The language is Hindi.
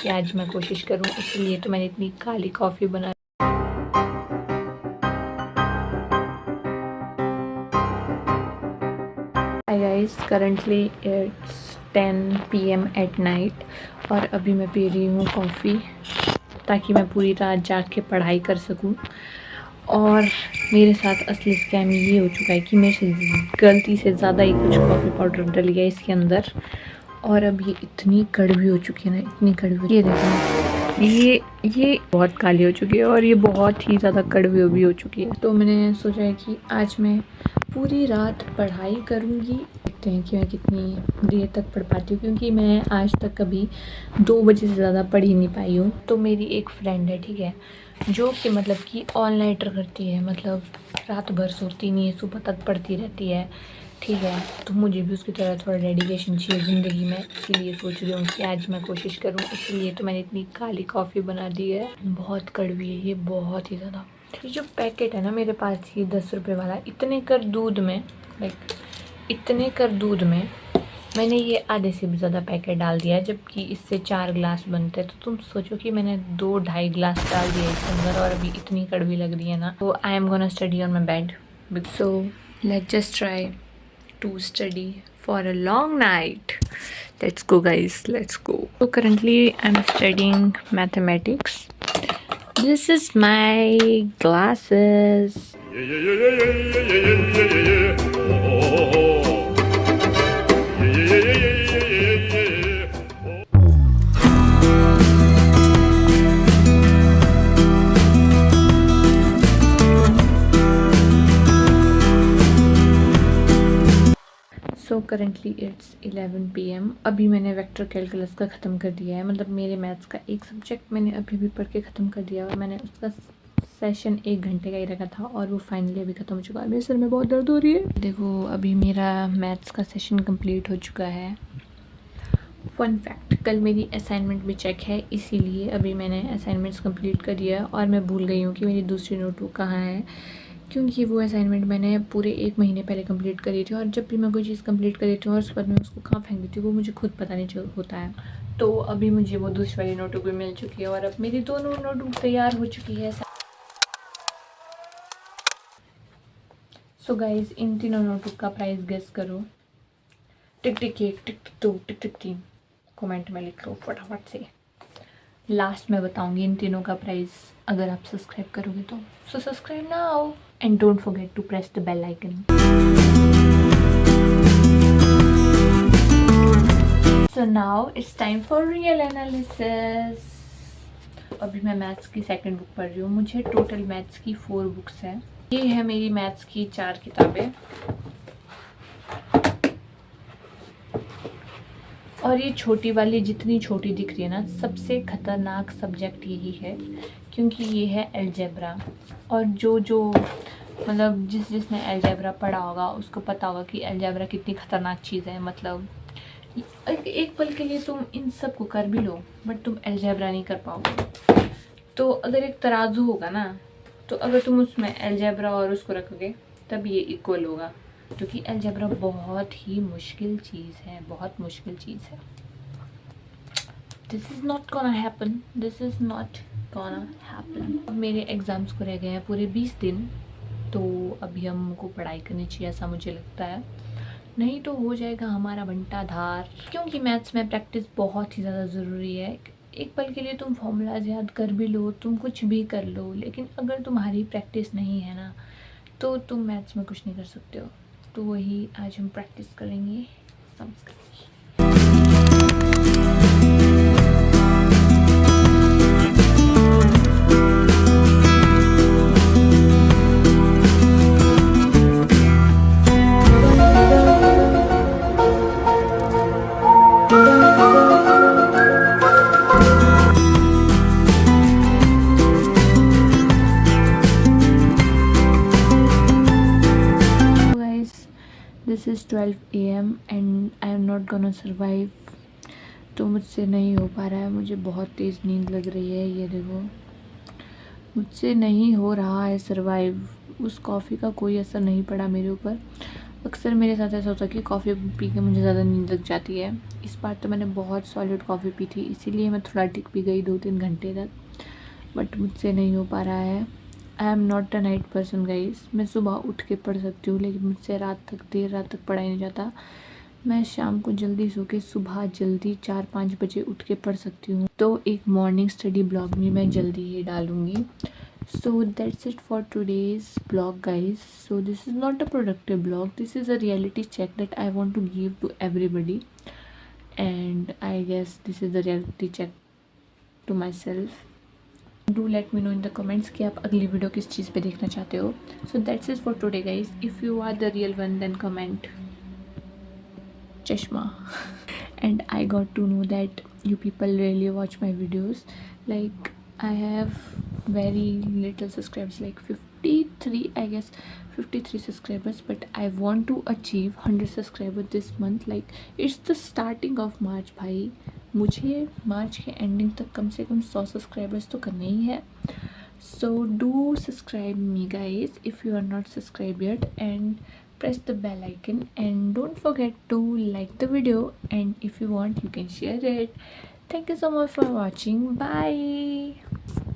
कि आज मैं कोशिश करूं, इसलिए तो मैंने इतनी काली कॉफ़ी बना। Hi guys, currently it's 10 PM at night और अभी मैं पी रही हूँ कॉफ़ी ताकि मैं पूरी रात जाग के पढ़ाई कर सकूँ। और मेरे साथ असली स्कैम ये हो चुका है कि मेरे से गलती से ज़्यादा ही कुछ कॉफ़ी पाउडर डल गया इसके अंदर और अब ये इतनी कड़वी हो चुकी है ना, इतनी कड़वी। ये देखो, ये बहुत काली हो चुकी है और ये बहुत ही ज़्यादा कड़वी भी हो चुकी है। तो मैंने सोचा है कि आज मैं पूरी रात पढ़ाई करूँगी। देखते हैं कि मैं कितनी देर तक पढ़ पाती हूँ, क्योंकि मैं आज तक कभी 2 बजे से ज़्यादा पढ़ ही नहीं पाई हूँ। तो मेरी एक फ्रेंड है, ठीक है, जो कि मतलब कि ऑल नाइटर करती है, मतलब रात भर सोती नहीं है, सुबह तक पढ़ती रहती है, ठीक है। तो मुझे भी उसकी तरह थोड़ा डेडिकेशन चाहिए ज़िंदगी में, इसीलिए सोच रही हूँ कि आज मैं कोशिश करूँ। इसलिए तो मैंने इतनी काली कॉफ़ी बना दी है। बहुत कड़वी है ये, बहुत ही ज़्यादा। ये जो पैकेट है ना मेरे पास, ये 10 रुपये वाला, इतने कर दूध में, लाइक इतने कर दूध में मैंने ये आधे से भी ज़्यादा पैकेट डाल दिया है, जबकि इससे 4 ग्लास बनते हैं। तो तुम सोचो कि मैंने 2-2.5 ग्लास डाल दिया इसके अंदर और अभी इतनी कड़वी लग रही है ना। तो I am gonna study on my bed, so let's just try to study for a long night. Let's go guys, let's go. So currently I'm studying mathematics. This is my glasses. So currently it's 11 PM। अभी मैंने वेक्टर कैलकुलस का ख़त्म कर दिया है, मतलब मेरे मैथ्स का एक सब्जेक्ट मैंने अभी भी पढ़ के ख़त्म कर दिया और मैंने उसका सेशन 1 घंटे का ही रखा था और वो फाइनली अभी ख़त्म हो चुका है। मेरे सर में बहुत दर्द हो रही है। देखो, अभी मेरा मैथ्स का सेशन कंप्लीट हो चुका है। फन फैक्ट, कल मेरी असाइनमेंट भी चेक है, इसीलिए अभी मैंने असाइनमेंट्स कंप्लीट कर दिया और मैं भूल गई हूँ कि मेरी दूसरी नोटबुक कहाँ है, क्योंकि वो असाइनमेंट मैंने पूरे 1 महीने पहले कंप्लीट करी थी और जब भी मैं कोई चीज़ कंप्लीट कर देती हूँ और उसके बाद मैं उसको कहाँ फेंक देती हूँ वो मुझे खुद पता नहीं चल होता है। तो अभी मुझे वो दूसरी वाली नोटबुक भी मिल चुकी है और अब मेरी दोनों नोटबुक तैयार हो चुकी है। सो गाइज, इन तीनों नोटबुक का प्राइस गेस करो। टिक टिक 1, टिक टिक 2, टिक टिक 3 कमेंट में लिख लो फटाफट से। लास्ट में बताऊंगी इन तीनों का प्राइस अगर आप सब्सक्राइब करोगे तो। So subscribe now and don't forget to press the bell icon. So now it's time for real analysis. अभी मैं मैथ्स की सेकंड बुक पढ़ रही हूँ। मुझे टोटल मैथ्स की 4 बुक्स हैं। ये है मेरी मैथ्स की 4 किताबें और ये छोटी वाली जितनी छोटी दिख रही है ना, सबसे ख़तरनाक सब्जेक्ट यही है, क्योंकि ये है अलजेब्रा। और जो मतलब जिसने अलजेब्रा पढ़ा होगा उसको पता होगा कि अलजेब्रा कितनी ख़तरनाक चीज़ है। मतलब एक पल के लिए तुम इन सब को कर भी लो बट तुम अलजेब्रा नहीं कर पाओगे। तो अगर एक तराजू होगा ना, तो अगर तुम उसमें अलजेब्रा और उसको रखोगे तब ये इक्वल होगा, क्योंकि अलजेब्रा बहुत ही मुश्किल चीज़ है, बहुत मुश्किल चीज़ है। This is not gonna happen, this is not gonna happen. अब मेरे एग्ज़ाम्स को रह गए हैं पूरे 20 दिन, तो अभी हमको पढ़ाई करनी चाहिए ऐसा मुझे लगता है, नहीं तो हो जाएगा हमारा बंटाधार। क्योंकि मैथ्स में प्रैक्टिस बहुत ही ज़्यादा ज़रूरी है। एक पल के लिए तुम फॉर्मूलाज याद कर भी लो, तुम कुछ भी कर लो, लेकिन अगर तुम्हारी प्रैक्टिस नहीं है ना तो तुम मैथ्स में कुछ नहीं कर सकते हो। तो वही आज हम प्रैक्टिस करेंगे Sanskrit. This is 12 AM and I am not gonna survive. तो मुझसे नहीं हो पा रहा है, मुझे बहुत तेज़ नींद लग रही है। ये देखो, मुझसे नहीं हो रहा है सर्वाइव। उस कॉफ़ी का कोई असर नहीं पड़ा मेरे ऊपर। अक्सर मेरे साथ ऐसा होता है कि कॉफ़ी पी के मुझे ज़्यादा नींद लग जाती है। इस बार तो मैंने बहुत सॉलिड कॉफ़ी पी थी, इसीलिए मैं थोड़ा टिक भी गई 2-3 घंटे तक, बट मुझसे नहीं हो पा रहा है। I am not a night person guys. मैं सुबह उठ के पढ़ सकती हूँ, लेकिन मुझसे रात तक, देर रात तक पढ़ा ही नहीं जाता। मैं शाम को जल्दी सो के सुबह जल्दी 4-5 बजे उठ के पढ़ सकती हूँ। तो एक मॉर्निंग स्टडी ब्लॉग भी मैं जल्दी ही डालूँगी। So that's it for today's blog, guys. So this is not a productive blog, this is a reality check that I want to give to everybody, and I guess this is the reality check to myself. Do let me know in the comments कि आप अगली वीडियो किस चीज़ पे देखना चाहते हो. So that's it for today, guys. If you are the real one, then comment chashma. And I got to know that you people really watch my videos. Like, I have very little subscribers, like 53, I guess 53 subscribers, but I want to achieve 100 subscribers this month. Like, it's the starting of March भाई, मुझे मार्च के एंडिंग तक कम से कम 100 सब्सक्राइबर्स तो करने ही है. So do subscribe me, guys, if you are not subscribed yet, and press the bell icon, and don't forget to like the video, and if you want you can share it. Thank you so much for watching. Bye.